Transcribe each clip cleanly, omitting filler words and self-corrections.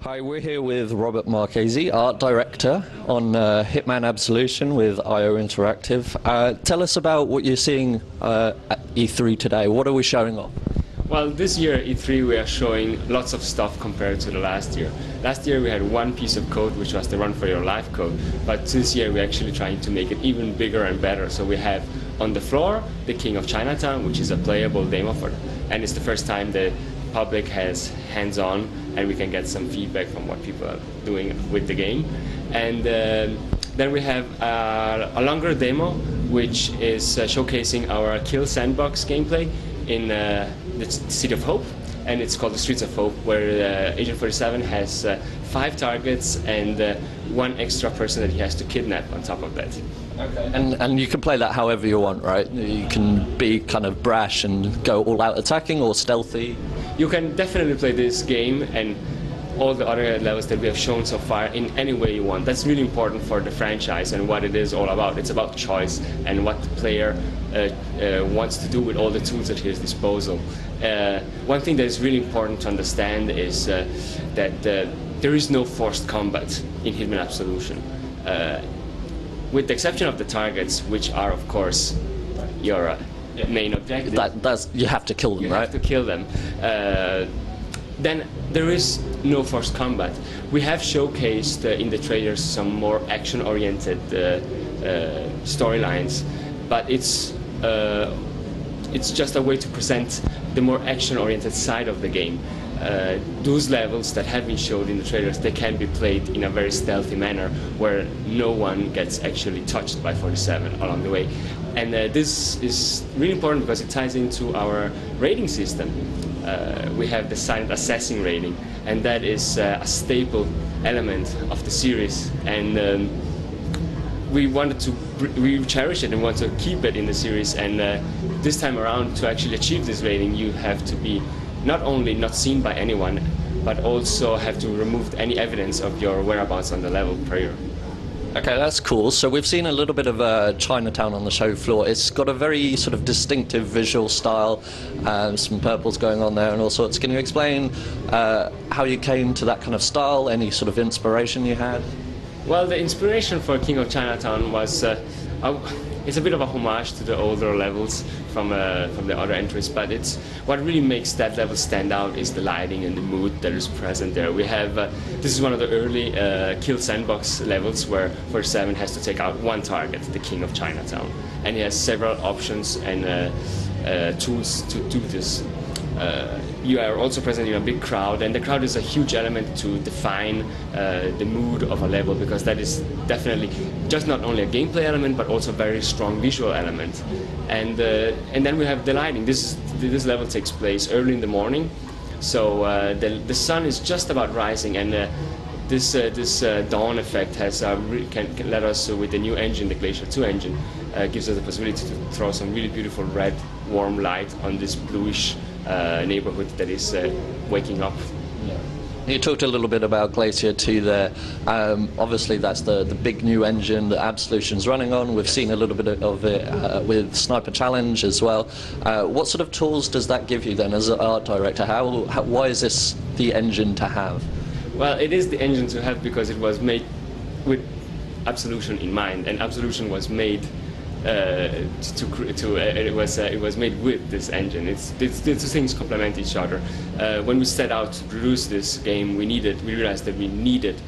Hi, we're here with Robert Marchesi, art director on Hitman Absolution with IO Interactive. Tell us about what you're seeing at E3 today. What are we showing off? Well, this year at E3 we are showing lots of stuff compared to the last year. Last year we had one piece of code, which was the Run for Your Life code, but this year we're actually trying to make it even bigger and better. So we have on the floor the King of Chinatown, which is a playable demo and it's the first time the public has hands-on and we can get some feedback from what people are doing with the game. And then we have a longer demo which is showcasing our Kill Sandbox gameplay in the City of Hope, and it's called the Streets of Hope, where Agent 47 has 5 targets and one extra person that he has to kidnap on top of that. Okay. And you can play that however you want, right? You can be kind of brash and go all out attacking or stealthy. You can definitely play this game and all the other levels that we have shown so far in any way you want. That's really important for the franchise and what it is all about. It's about choice and what the player wants to do with all the tools at his disposal. One thing that is really important to understand is that there is no forced combat in Hitman Absolution. With the exception of the targets, which are of course your main objective. You have to kill them, right? You have to kill them. Then there is no forced combat. We have showcased in the trailers some more action-oriented storylines, but it's just a way to present the more action-oriented side of the game. Those levels that have been showed in the trailers, they can be played in a very stealthy manner where no one gets actually touched by 47 along the way. And this is really important because it ties into our rating system. We have the silent assassin rating, and that is a staple element of the series. And we cherish it and want to keep it in the series. And this time around, to actually achieve this rating, you have to be not only not seen by anyone, but also have to remove any evidence of your whereabouts on the level prior. Okay, that's cool. So we've seen a little bit of Chinatown on the show floor. It's got a very sort of distinctive visual style, some purples going on there and all sorts. Can you explain how you came to that kind of style, any sort of inspiration you had? Well, the inspiration for King of Chinatown was it's a bit of a homage to the older levels from the other entries, but it's what really makes that level stand out is the lighting and the mood that is present there. We have this is one of the early Kill Sandbox levels where 47 has to take out one target, the King of Chinatown, and he has several options and tools to do this. You are also present in a big crowd, and the crowd is a huge element to define the mood of a level, because that is definitely just not only a gameplay element but also a very strong visual element. And then we have the lighting. This level takes place early in the morning, so the sun is just about rising, and this dawn effect has can let us with the new engine, the Glacier 2 engine, gives us the possibility to throw some really beautiful red warm light on this bluish neighborhood that is waking up. Yeah. You talked a little bit about Glacier 2 there. Obviously that's the big new engine that Absolution's running on. We've seen a little bit of it with Sniper Challenge as well. What sort of tools does that give you then as an art director? Why is this the engine to have? Well, it is the engine to have because it was made with Absolution in mind, and Absolution was made it was made with this engine. The two things complement each other. When we set out to produce this game, we realized that we needed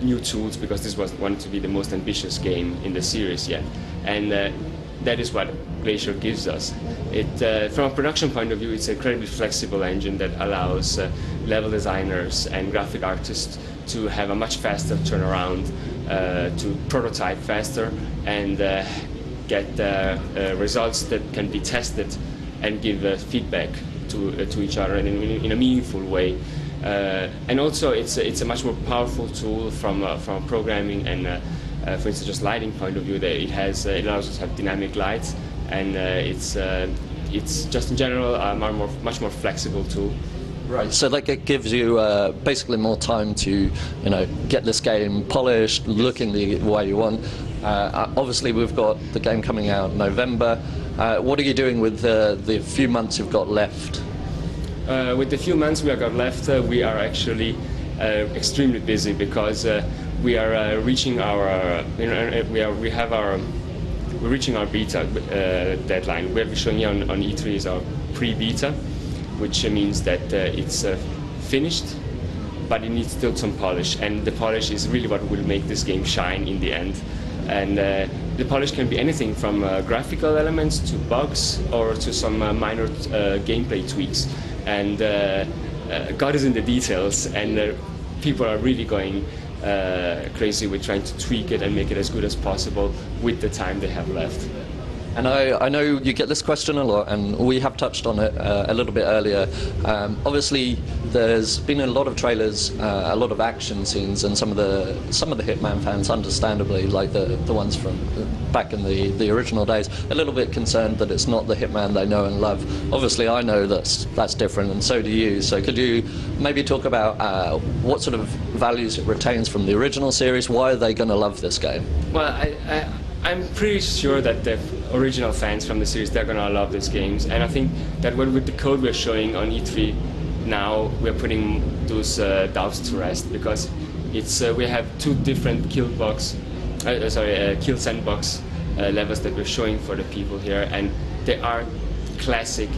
new tools because this was wanted to be the most ambitious game in the series yet, and that is what Glacier gives us. From a production point of view, it's an incredibly flexible engine that allows level designers and graphic artists to have a much faster turnaround, to prototype faster and get results that can be tested and give feedback to each other in a meaningful way. And also, it's a much more powerful tool from programming and, for instance, just lighting point of view. That it allows us to have dynamic lights, and it's just in general a much more flexible tool. Right, so like it gives you basically more time to, get this game polished, looking the way you want. Obviously, we've got the game coming out in November. What are you doing with the few months you've got left? With the few months we have got left, we are actually extremely busy because we are reaching our we're reaching our beta deadline. What we're showing here on E3 is our pre-beta, which means that it's finished, but it needs still some polish, and the polish is really what will make this game shine in the end. And the polish can be anything from graphical elements to bugs or to some minor gameplay tweaks. And God is in the details, and people are really going crazy with trying to tweak it and make it as good as possible with the time they have left. And I know you get this question a lot, and we have touched on it a little bit earlier. Obviously, there's been a lot of trailers, a lot of action scenes, and some of the Hitman fans, understandably, like the ones from back in the original days, a little bit concerned that it's not the Hitman they know and love. Obviously, I know that's different, and so do you. So could you maybe talk about what sort of values it retains from the original series? Why are they going to love this game? Well, I'm pretty sure that the original fans from the series, they're gonna love these games, and I think that with the code we're showing on E3 now, we're putting those doubts to rest, because it's we have two different kill sandbox levels that we're showing for the people here, and they are classic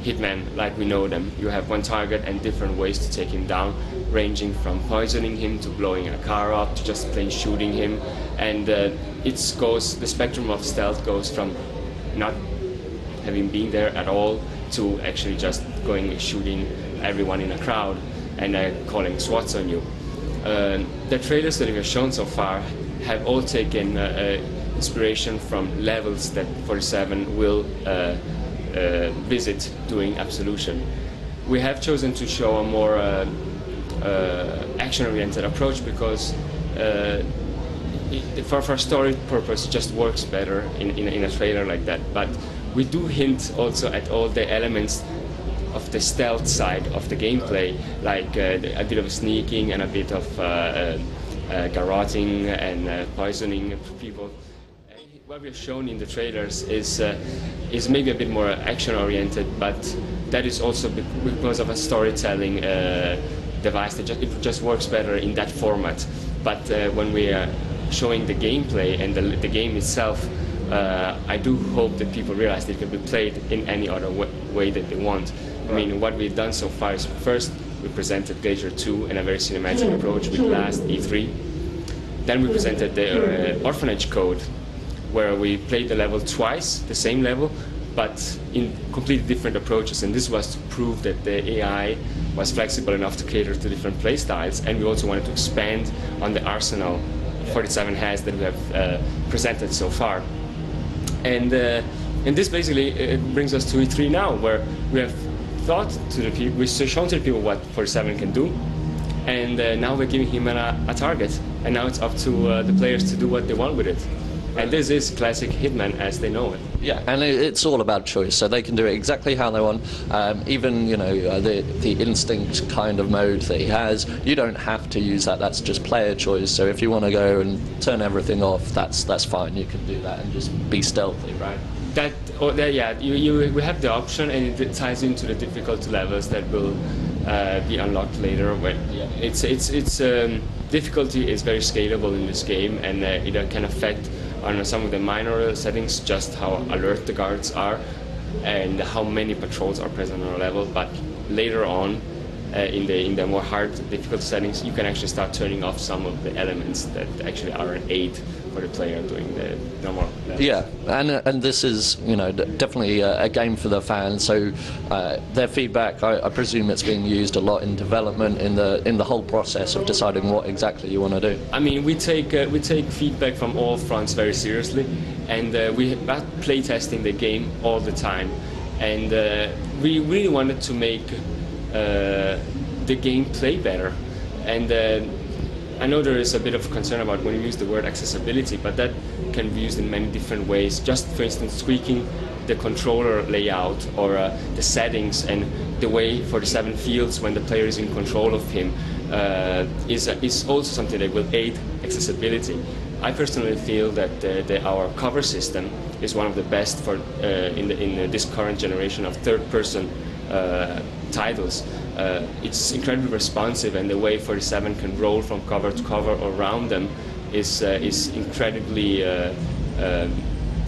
Hitman like we know them. You have one target and different ways to take him down, ranging from poisoning him to blowing a car up to just plain shooting him. And the spectrum of stealth goes from not having been there at all to actually just going and shooting everyone in a crowd and calling SWATs on you. The trailers that we have shown so far have all taken inspiration from levels that 47 will visit doing Absolution. We have chosen to show a more action-oriented approach because for story purpose it just works better in a trailer like that. But we do hint also at all the elements of the stealth side of the gameplay, like a bit of sneaking and a bit of garroting and poisoning people. What we've shown in the trailers is maybe a bit more action-oriented, but that is also because of a storytelling device that it just works better in that format. But when we are showing the gameplay and the game itself, I do hope that people realize that it can be played in any other way that they want. I mean, what we've done so far is first we presented Glacier 2 in a very cinematic approach with last E3. Then we presented the Orphanage code, where we played the level twice, the same level, but in completely different approaches. And this was to prove that the AI was flexible enough to cater to different play styles. And we also wanted to expand on the arsenal 47 has that we have presented so far. And this basically brings us to E3 now, where we have thought to the people, we've shown to the people what 47 can do, and now we're giving him a target. And now it's up to the players to do what they want with it. And this is classic Hitman as they know it. Yeah, and it's all about choice, so they can do it exactly how they want. Even, you know, the instinct kind of mode that he has, you don't have to use that. That's just player choice. So if you want to go and turn everything off, that's fine. You can do that and just be stealthy, right? Yeah, we have the option, and it ties into the difficulty levels that will be unlocked later. When difficulty is very scalable in this game, and it can affect on some of the minor settings just how alert the guards are and how many patrols are present on a level. But later on, in the more hard difficult settings, you can actually start turning off some of the elements that actually are an aid for the player doing the normal levels. Yeah, and this is, you know, definitely a game for the fans. So their feedback, I presume it's being used a lot in development, in the whole process of deciding what exactly you want to do. I mean, we take feedback from all fronts very seriously, and we are playtesting the game all the time, and we really wanted to make the game play better. And I know there is a bit of concern about when you use the word accessibility, but that can be used in many different ways. Just, for instance, tweaking the controller layout or the settings and the way 47 feels when the player is in control of him is also something that will aid accessibility. I personally feel that our cover system is one of the best for in this current generation of third-person titles. It's incredibly responsive, and the way 47 can roll from cover to cover around them is incredibly.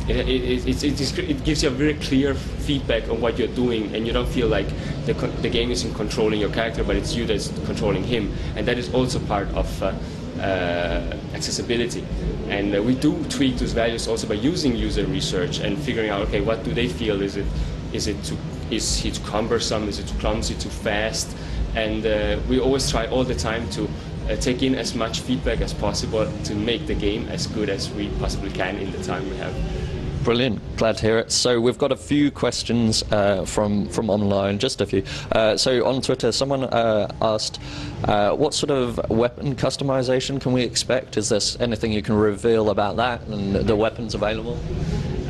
It gives you a very clear feedback on what you're doing, and you don't feel like the game isn't controlling your character, but it's you that's controlling him, and that is also part of accessibility. And we do tweak those values also by using user research and figuring out, okay, what do they feel? Is he too cumbersome? Is it too clumsy? Too fast? And we always try all the time to take in as much feedback as possible to make the game as good as we possibly can in the time we have. Brilliant, glad to hear it. So we've got a few questions from online, just a few. So on Twitter, someone asked, what sort of weapon customization can we expect? Is there anything you can reveal about that and the weapons available?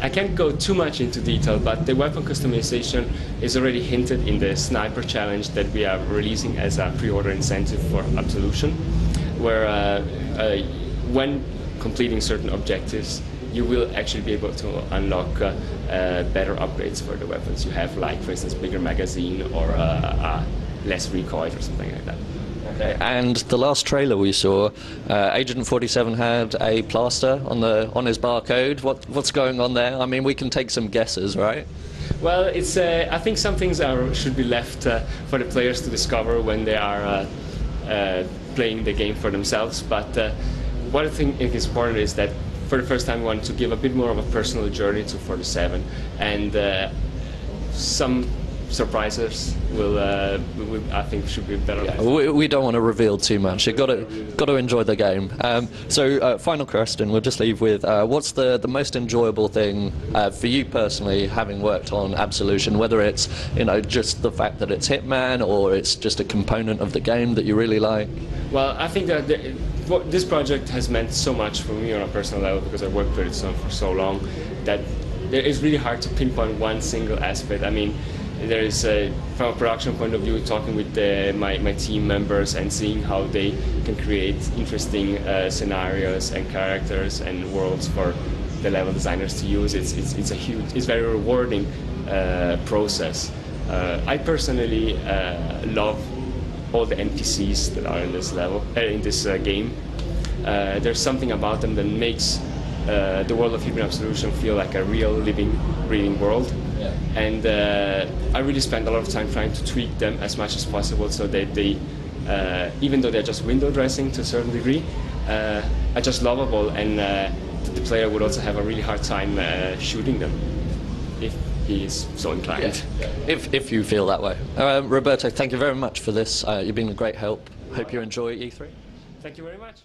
I can't go too much into detail, but the weapon customization is already hinted in the sniper challenge that we are releasing as a pre-order incentive for Absolution, where when completing certain objectives, you will actually be able to unlock better upgrades for the weapons you have, like, for instance, bigger magazine or less recoil or something like that. Okay. And the last trailer we saw, Agent 47 had a plaster on his barcode. What's going on there? I mean, we can take some guesses, right? Well, it's I think some things should be left for the players to discover when they are playing the game for themselves. But what I think is important is that for the first time we want to give a bit more of a personal journey to 47, and some surprises will I think should be better. Yeah, we don't want to reveal too much. You've got to enjoy the game. So final question, we'll just leave with what's the most enjoyable thing for you personally, having worked on Absolution, whether it's just the fact that it's Hitman or it's just a component of the game that you really like? Well, I think that this project has meant so much for me on a personal level because I worked with it for so long that it's really hard to pinpoint one single aspect. I mean, there is from a production point of view, talking with my team members and seeing how they can create interesting scenarios and characters and worlds for the level designers to use. It's very rewarding process. I personally love all the NPCs that are in this level, in this game. There's something about them that makes the world of Hitman Absolution feel like a real, living, breathing world. Yeah. And I really spend a lot of time trying to tweak them as much as possible so that they, even though they're just window dressing to a certain degree, are just lovable, and the player would also have a really hard time shooting them if he is so inclined. Yeah. If you feel that way. Roberto, thank you very much for this. You've been a great help. Hope you enjoy E3. Thank you very much.